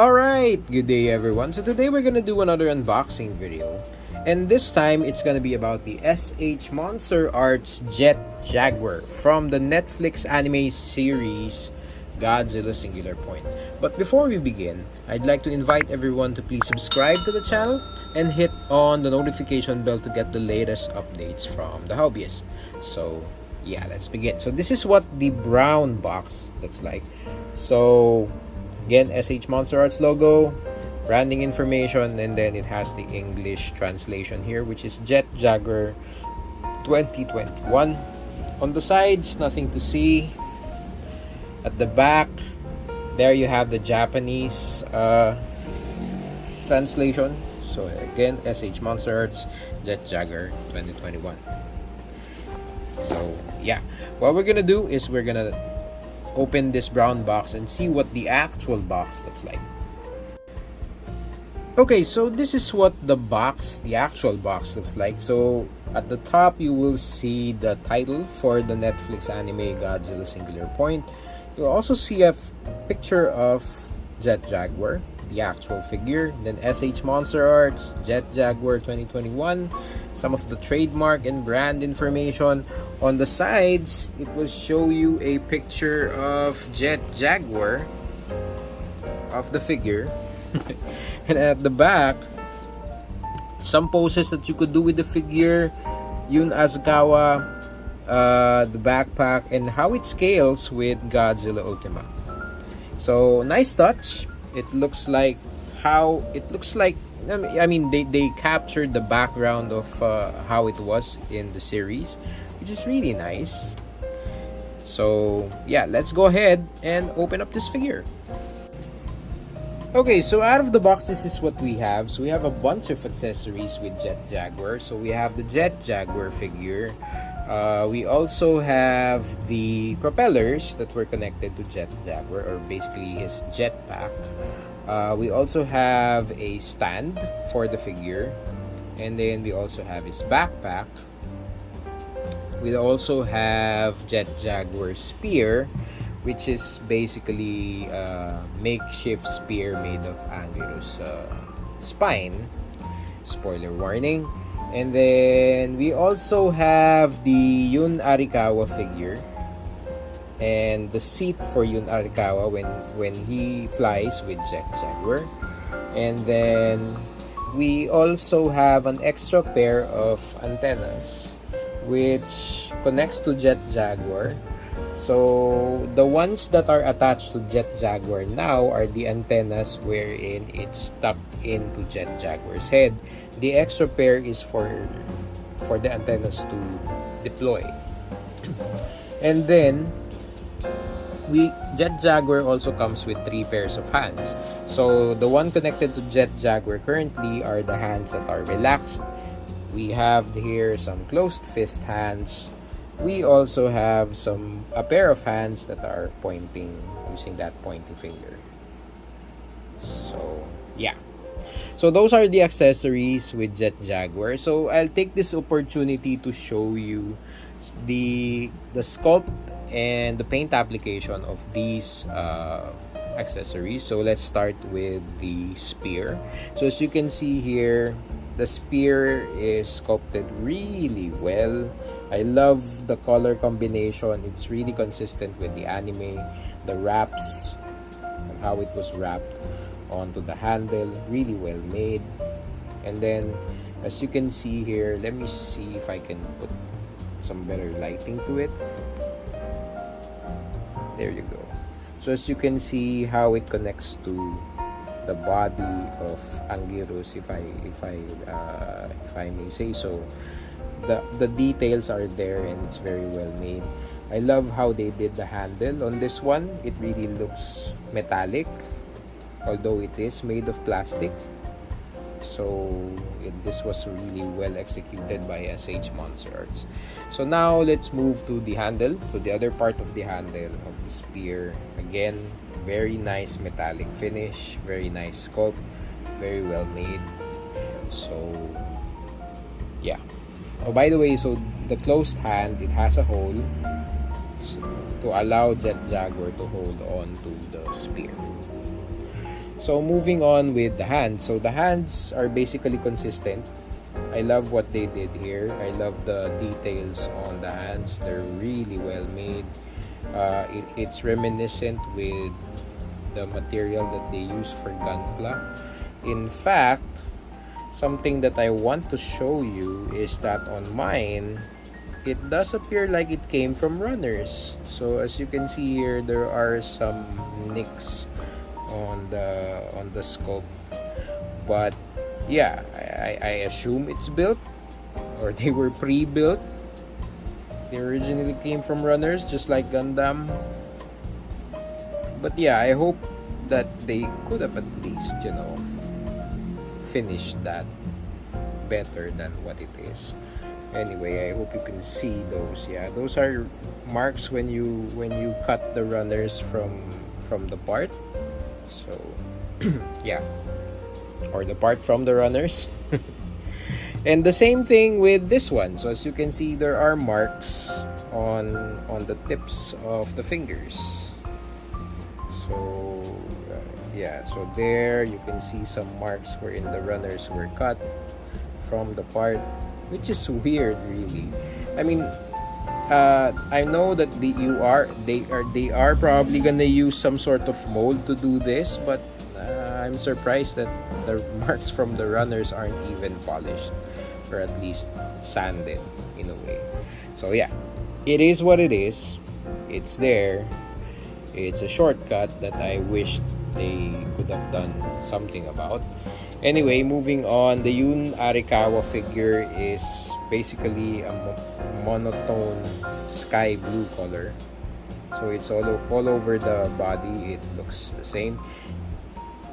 Alright, good day everyone. So today we're gonna do another unboxing video. And this time it's gonna be about the Monsterarts Jet Jaguar from the Netflix anime series Godzilla Singular Point. But before we begin, I'd like to invite everyone to please subscribe to the channel and hit on the notification bell to get the latest updates from the hobbyist. So yeah, let's begin. So this is what the brown box looks like. So again, Monsterarts logo, branding information, and then it has the English translation here, which is Jet Jaguar 2021. On the sides, nothing to see. At the back, there you have the Japanese translation. So again, Monsterarts Jet Jaguar 2021. So yeah, what we're gonna do is we're gonna open this brown box and see what the actual box looks like. Okay, so this is what the actual box looks like. So at the top you will see the title for the Netflix anime Godzilla Singular Point. You'll also see a picture of Jet Jaguar, the actual figure, then Monsterarts Jet Jaguar 2021, some of the trademark and brand information. On the sides, it will show you a picture of Jet Jaguar of the figure. And at the back, some poses that you could do with the figure, Yun Azukawa, the backpack, and how it scales with Godzilla Ultima. So nice touch. It looks like I mean they captured the background of how it was in the series, which is really nice. So yeah, let's go ahead and open up this figure. Okay, so out of the box, this is what we have. So we have a bunch of accessories with Jet Jaguar. So we have the Jet Jaguar figure. We also have the propellers that were connected to Jet Jaguar, or basically his jetpack. We also have a stand for the figure, and then we also have his backpack. We also have Jet Jaguar spear, which is basically a makeshift spear made of Anguirus spine. Spoiler warning. And then we also have the Yun Arikawa figure and the seat for Yun Arikawa when he flies with Jet Jaguar. And then we also have an extra pair of antennas which connects to Jet Jaguar. So the ones that are attached to Jet Jaguar now are the antennas wherein it's stuck into Jet Jaguar's head. The extra pair is for the antennas to deploy. And then Jet Jaguar also comes with 3 pairs of hands. So the one connected to Jet Jaguar currently are the hands that are relaxed. We have here some closed fist hands. We also have a pair of hands that are pointing using that pointing finger. So yeah. So those are the accessories with Jet Jaguar. So I'll take this opportunity to show you the sculpt and the paint application of these accessories. So let's start with the spear. So as you can see here, the spear is sculpted really well. I love the color combination. It's really consistent with the anime. The wraps and how it was wrapped onto the handle, really well made. And then as you can see here, let me see if I can put some better lighting to it. There you go. So as you can see how it connects to the body of Anguirus, if I may say so. The details are there and it's very well made. I love how they did the handle on this one. It really looks metallic, although it is made of plastic. So this was really well executed by Monsterarts. So now let's move to the handle, to the other part of the handle of the spear. Again, very nice metallic finish, very nice sculpt, very well made. So yeah. Oh, by the way, so the closed hand, it has a hole to allow Jet Jaguar to hold on to the spear. So moving on with the hands. So the hands are basically consistent. I love what they did here. I love the details on the hands. They're really well made. It's reminiscent with the material that they use for Gunpla. In fact, something that I want to show you is that on mine, it does appear like it came from runners. So as you can see here, there are some nicks on the sculpt, but yeah, I assume it's built, or they were pre-built. They originally came from runners, just like Gundam. But yeah, I hope that they could have at least, finished that better than what it is. Anyway, I hope you can see those. Yeah, those are marks when you cut the runners from the part. So yeah, or the part from the runners. And the same thing with this one. So as you can see, there are marks on the tips of the fingers. So yeah, so there you can see some marks wherein the runners were cut from the part, which is weird, really. I mean, I know that they are probably gonna use some sort of mold to do this, but I'm surprised that the marks from the runners aren't even polished, or at least sanded in a way. So yeah, it is what it is. It's there. It's a shortcut that I wish they could have done something about. Anyway, moving on, the Yun Arikawa figure is basically a monotone sky blue color. So it's all over the body. It looks the same.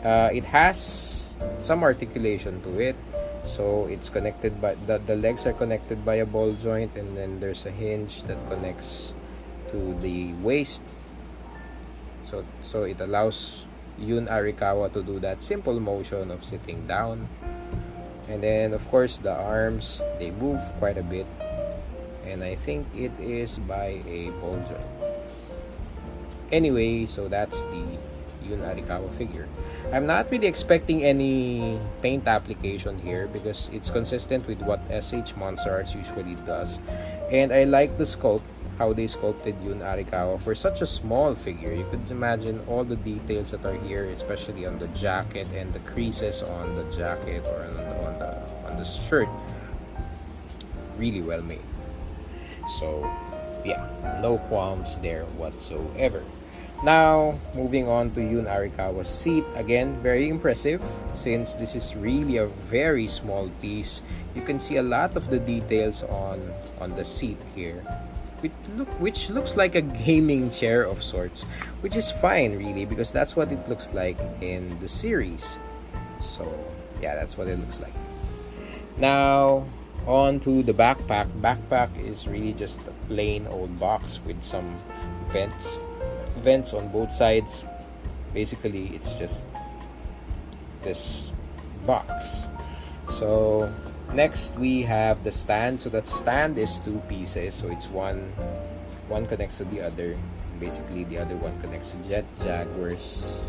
It has some articulation to it. So it's connected by the legs are connected by a ball joint, and then there's a hinge that connects to the waist. So it allows Yun Arikawa to do that simple motion of sitting down. And then of course the arms, they move quite a bit, and I think it is by a ball joint. Anyway, so that's the Yun Arikawa figure. I'm not really expecting any paint application here because it's consistent with what SH Monsterarts usually does. And I like the sculpt, how they sculpted Yun Arikawa for such a small figure. You could imagine all the details that are here, especially on the jacket and the creases on the jacket or on the shirt. Really well made. So yeah, no qualms there whatsoever. Now, moving on to Yun Arikawa's seat. Again, very impressive since this is really a very small piece. You can see a lot of the details on the seat here, which looks like a gaming chair of sorts, which is fine really because that's what it looks like in the series. So yeah, that's what it looks like. Now on to the backpack. Backpack is really just a plain old box with some vents on both sides. Basically it's just this box. So next we have the stand. So that stand is two pieces, so it's one connects to the other. Basically the other one connects to Jet Jaguar's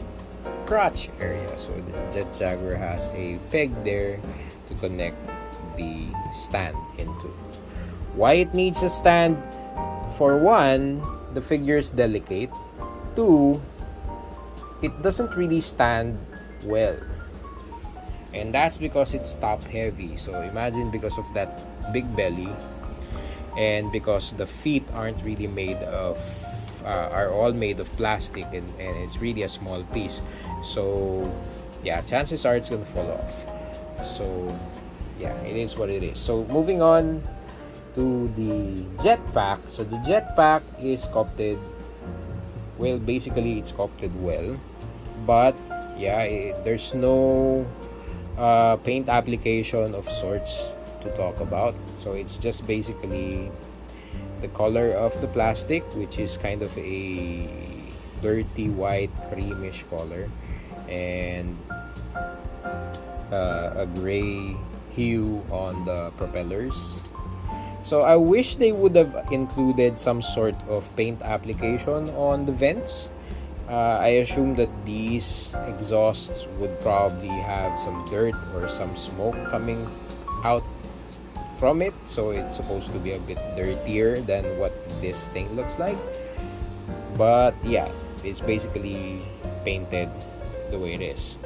crotch area. So the Jet Jaguar has a peg there to connect the stand into. Why it needs a stand? For one, the figure is delicate. Two, it doesn't really stand well, and that's because it's top heavy. So imagine, because of that big belly and because the feet aren't really made of are all made of plastic, and it's really a small piece. So yeah, chances are it's gonna fall off. So yeah, it is what it is. So moving on to the jetpack. So the jetpack is sculpted well. Basically it's sculpted well, but yeah, there's no paint application of sorts to talk about. So it's just basically the color of the plastic, which is kind of a dirty white creamish color, and a gray hue on the propellers. So I wish they would have included some sort of paint application on the vents. I assume that these exhausts would probably have some dirt or some smoke coming out from it, so it's supposed to be a bit dirtier than what this thing looks like. But yeah, it's basically painted the way it is.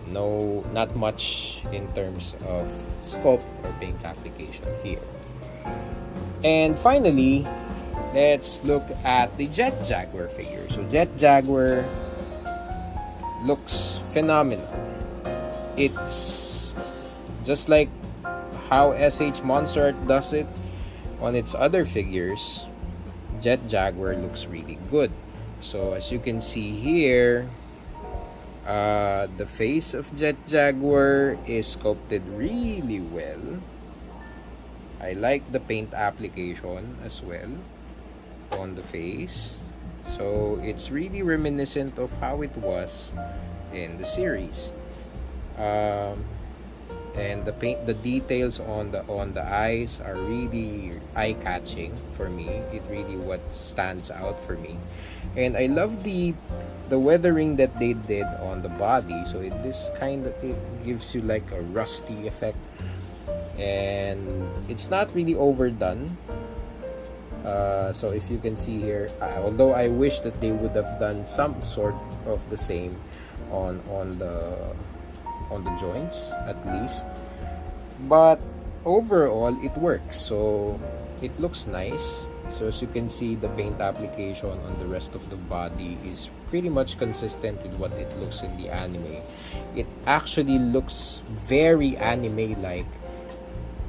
No, not much in terms of sculpt or paint application here. And finally, let's look at the Jet Jaguar figure. So Jet Jaguar looks phenomenal. It's just like how Monsterarts does it on its other figures. Jet Jaguar looks really good. So as you can see here, the face of Jet Jaguar is sculpted really well. I like the paint application as well on the face. So it's really reminiscent of how it was in the series. And the details on the eyes are really eye-catching for me. It really what stands out for me. And I love the weathering that they did on the body. So it gives you like a rusty effect, and it's not really overdone. So if you can see here, although I wish that they would have done some sort of the same on the joints at least, but overall it works. So it looks nice. So as you can see, the paint application on the rest of the body is pretty much consistent with what it looks in the anime. It actually looks very anime-like,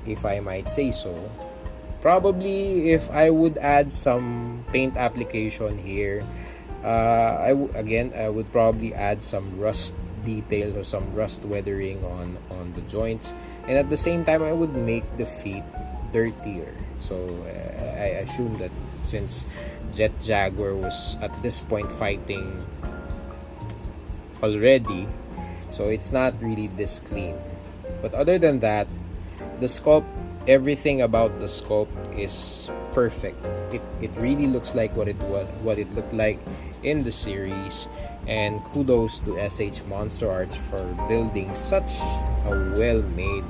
if I might say so. Probably if I would add some paint application here, I would probably add some rust details or some rust weathering on the joints, and at the same time I would make the feet dirtier. So I assume that since Jet Jaguar was at this point fighting already, so it's not really this clean. But other than that, the sculpt, everything about the sculpt is perfect. It really looks like what it looked like in the series, and kudos to Monsterarts for building such a well-made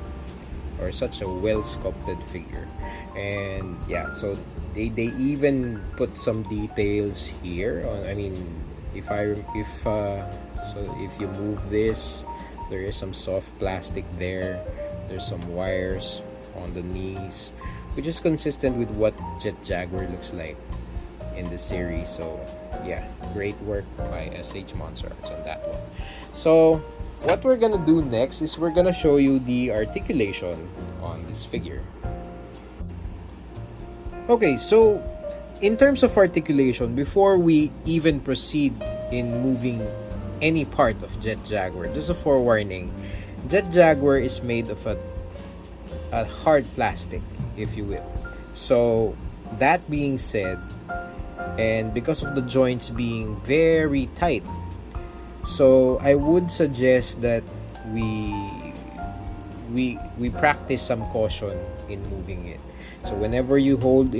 or such a well-sculpted figure. And yeah, so they even put some details here on, I mean, if you move this, there is some soft plastic there. There's some wires on the knees, which is consistent with what Jet Jaguar looks like in the series. So yeah, great work by Monsterarts on that one. So what we're gonna do next is we're gonna show you the articulation on this figure. Okay, so in terms of articulation, before we even proceed in moving any part of Jet Jaguar, just a forewarning, Jet Jaguar is made of a hard plastic, if you will. So that being said, and because of the joints being very tight, so I would suggest that we practice some caution in moving it. So whenever you want to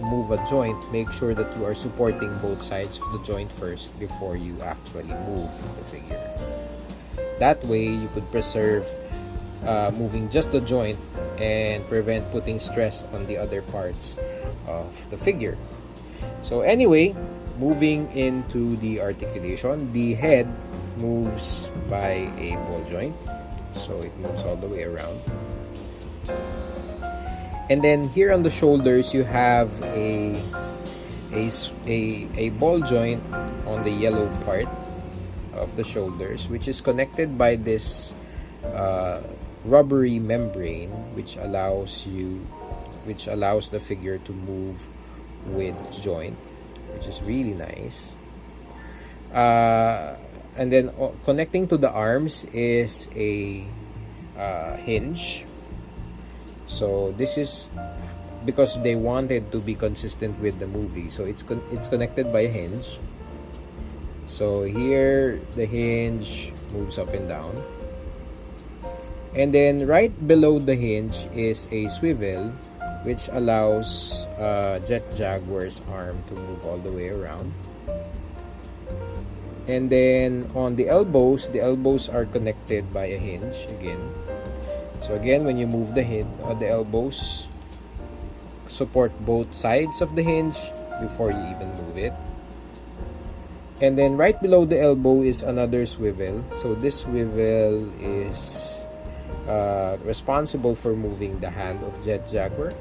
move a joint, make sure that you are supporting both sides of the joint first before you actually move the figure. That way you could preserve moving just the joint and prevent putting stress on the other parts of the figure. So anyway, moving into the articulation, the head moves by a ball joint, so it moves all the way around. And then here on the shoulders, you have a ball joint on the yellow part of the shoulders, which is connected by this rubbery membrane, which allows the figure to move with joint, which is really nice. And then connecting to the arms is a hinge. So this is because they wanted to be consistent with the movie, so it's connected by a hinge. So here the hinge moves up and down, and then right below the hinge is a swivel, which allows Jet Jaguar's arm to move all the way around. And then on the elbows are connected by a hinge again. So again, when you move the elbows support both sides of the hinge before you even move it. And then right below the elbow is another swivel. So this swivel is responsible for moving the hand of Jet Jaguar.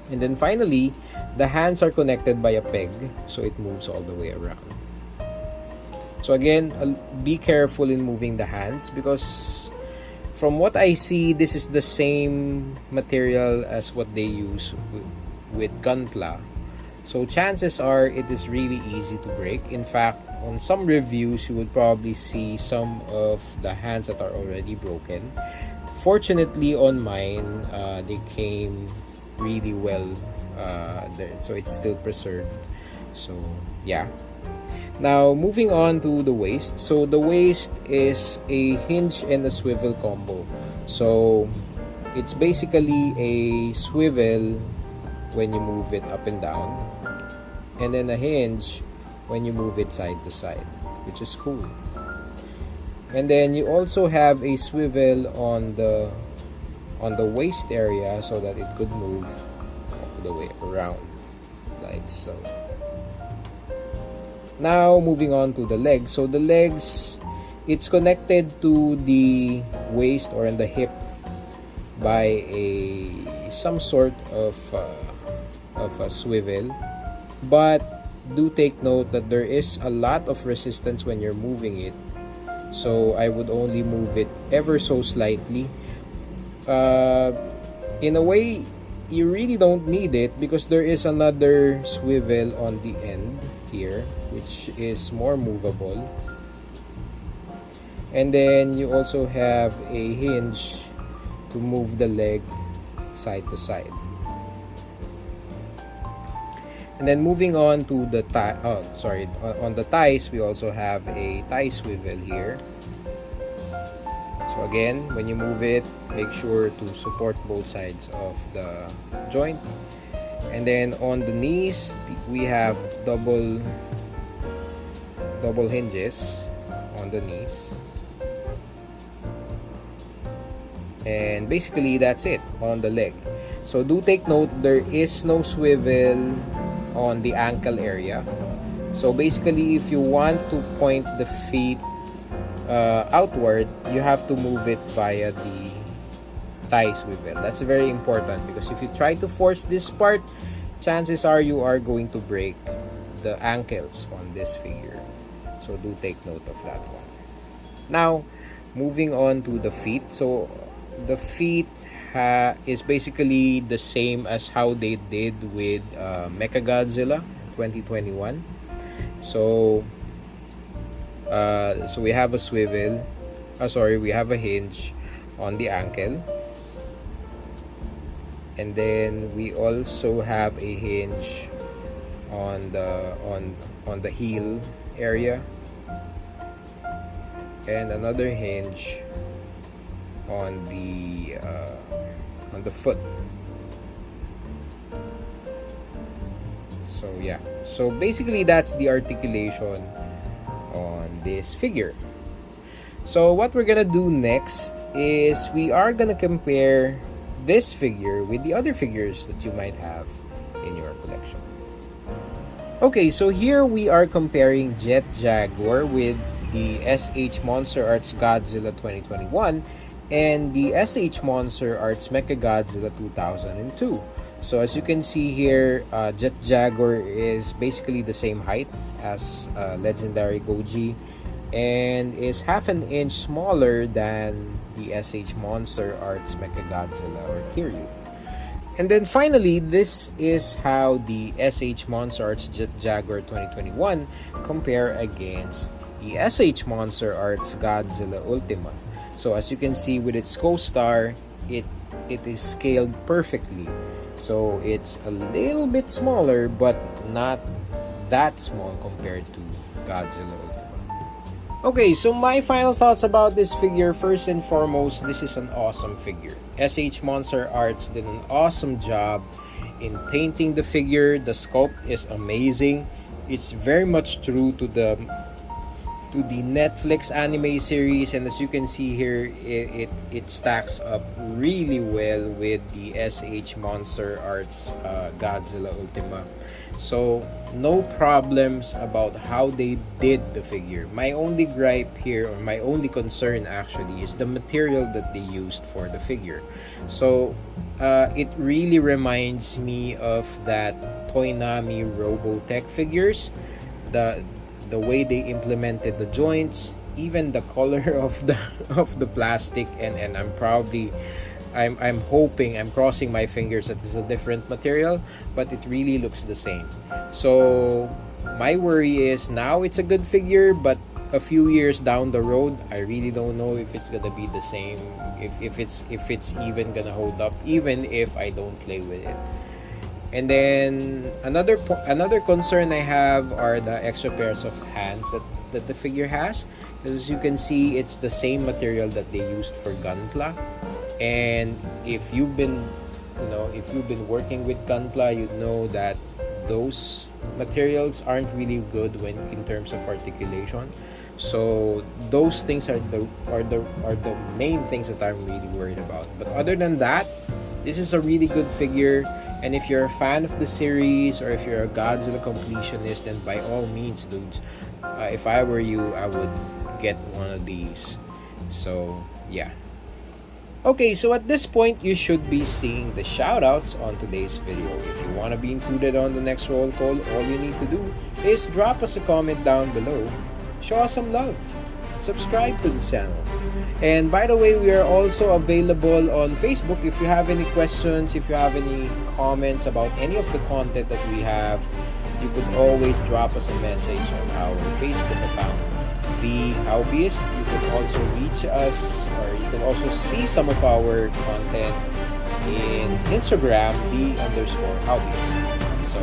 And then finally, the hands are connected by a peg, so it moves all the way around. So again, be careful in moving the hands, because from what I see, this is the same material as what they use with Gunpla. So chances are it is really easy to break. In fact, on some reviews, you would probably see some of the hands that are already broken. Fortunately, on mine, they came really well, so it's still preserved. So yeah. Now moving on to the waist. So the waist is a hinge and a swivel combo. So it's basically a swivel when you move it up and down, and then a hinge when you move it side to side, which is cool. And then you also have a swivel on the waist area so that it could move all the way around, like so. Now moving on to the legs. So the legs, it's connected to the waist or in the hip by some sort of a swivel, but do take note that there is a lot of resistance when you're moving it, so I would only move it ever so slightly. In a way, you really don't need it because there is another swivel on the end here which is more movable, and then you also have a hinge to move the leg side to side. And then moving on to the on the thighs, we also have a thigh swivel here. So again, when you move it, make sure to support both sides of the joint. And then on the knees, we have double hinges on the knees. And basically that's it on the leg. So do take note, there is no swivel on the ankle area. So basically, if you want to point the feet outward, you have to move it via the thigh swivel. That's very important, because if you try to force this part, chances are you are going to break the ankles on this figure. So do take note of that one. Now moving on to the feet. So the feet is basically the same as how they did with Mechagodzilla 2021. So we have a swivel, we have a hinge on the ankle, and then we also have a hinge on the heel area, and another hinge on the foot. So yeah, so basically that's the articulation on this figure. So what we're gonna do next is we are gonna compare this figure with the other figures that you might have in your collection. Okay, so here we are comparing Jet Jaguar with the SH Monsterarts Godzilla 2021 and the SH Monsterarts Mechagodzilla 2002. So as you can see here, Jet Jaguar is basically the same height as legendary Goji and is half an inch smaller than the SH Monsterarts Mechagodzilla or Kiryu. And then finally, this is how the SH Monsterarts Jet Jaguar 2021 compare against the SH Monsterarts Godzilla Ultima. So as you can see with its co-star, it is scaled perfectly. So it's a little bit smaller, but not that small compared to Godzilla Ultima. Okay, so my final thoughts about this figure. First and foremost, this is an awesome figure. SH Monsterarts did an awesome job in painting the figure. The sculpt is amazing. It's very much true to the to the Netflix anime series, and as you can see here, it stacks up really well with the Monsterarts Godzilla Ultima. So no problems about how they did the figure. My only gripe here, or my only concern actually, is the material that they used for the figure. So it really reminds me of that Toynami Robotech figures. The way they implemented the joints, even the color of the plastic, and I'm hoping, I'm crossing my fingers that it's a different material, but it really looks the same. So my worry is now it's a good figure, but a few years down the road, I really don't know if it's gonna be the same, if it's even gonna hold up, even if I don't play with it. And then another concern I have are the extra pairs of hands that the figure has. As you can see, it's the same material that they used for Gunpla. And if you've been working with Gunpla, you know that those materials aren't really good when in terms of articulation. So those things are the main things that I'm really worried about. But other than that, this is a really good figure. And if you're a fan of the series, or if you're a Godzilla completionist, then by all means, dudes, if I were you, I would get one of these. So yeah. Okay, so at this point, you should be seeing the shoutouts on today's video. If you want to be included on the next roll call, all you need to do is drop us a comment down below, show us some love, subscribe to this channel. And by the way, we are also available on Facebook. If you have any questions, if you have any comments about any of the content that we have, you could always drop us a message on our Facebook account, The Hobbyist. You can also reach us, or you can also see some of our content in Instagram, The_Hobbyist. So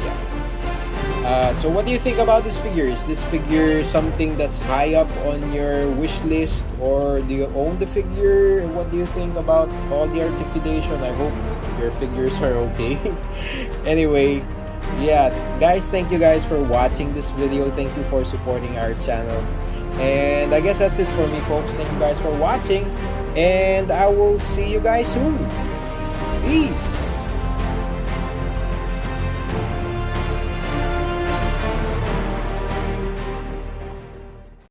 yeah. So what do you think about this figure? Is this figure something that's high up on your wish list, or do you own the figure? What do you think about all the articulation? I hope your figures are okay. Anyway, yeah, guys, thank you guys for watching this video. Thank you for supporting our channel. And I guess that's it for me, folks. Thank you guys for watching, and I will see you guys soon. Peace.